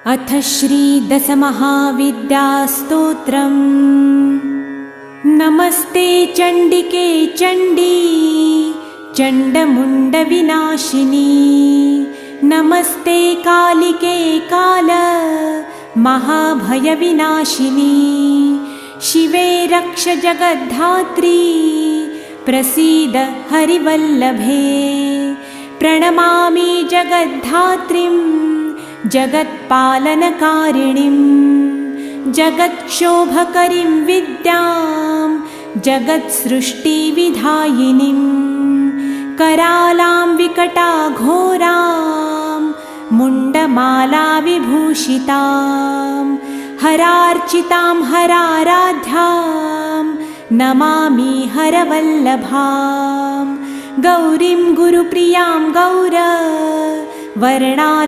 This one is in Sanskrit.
अथ श्रीदशमहाविद्यास्तोत्रम्। नमस्ते चण्डिके चण्डी चण्डमुण्डविनाशिनी। नमस्ते कालिके काल महाभयविनाशिनी। शिवे रक्ष जगद्धात्री प्रसीद हरिवल्लभे। प्रणमामि जगद्धात्रीं जगत्पालनकारिणीं। जगत्क्षोभकरीं विद्यां जगत्सृष्टिविधायिनीं। करालां विकटाघोरां मुण्डमालाविभूषितां। हरार्चितां हराराध्यां नमामि हरवल्लभां। गौरीं गुरुप्रियां गौरवर्णा